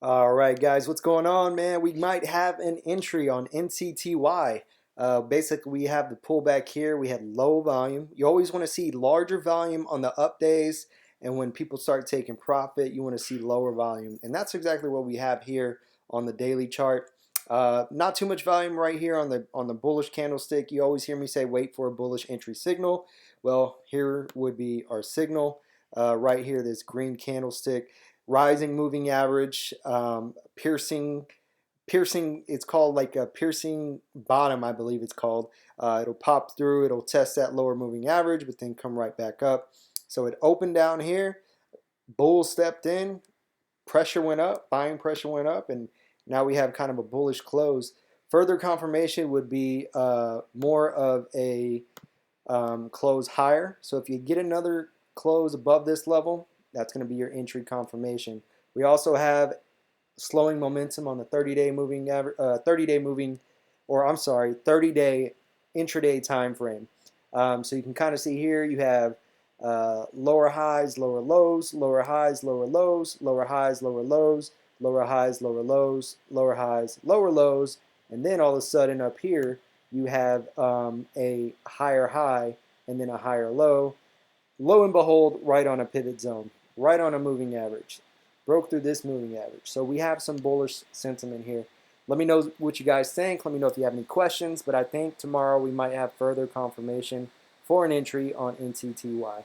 All right, guys, what's going on, man? We might have an entry on NCTY. Basically, we have the pullback here. We had low volume. You always want to see larger volume on the up days, and when people start taking profit, you want to see lower volume, and that's exactly what we have here on the daily chart. Not too much volume right here on the bullish candlestick. You always hear me say, wait for a bullish entry signal. Well, here would be our signal. Right here, this green candlestick rising moving average, piercing. It's called like a piercing bottom, I believe it's called. It'll pop through, it'll test that lower moving average, but then come right back up. So it opened down here, bull stepped in, pressure went up, buying pressure went up, and now we have kind of a bullish close. Further confirmation would be more of a close higher. So if you get another close above this level, that's going to be your entry confirmation. We also have slowing momentum on the 30-day moving average, 30-day moving, or I'm sorry, 30-day intraday time frame. So you can kind of see here you have lower highs, lower lows, lower highs, lower lows, lower highs, lower lows, lower highs, lower lows, lower highs, lower lows, and then all of a sudden up here you have a higher high and then a higher low. Lo and behold, right on a pivot zone, right on a moving average. Broke through this moving average. So we have some bullish sentiment here. Let me know what you guys think. Let me know if you have any questions. But I think tomorrow we might have further confirmation for an entry on NCTY.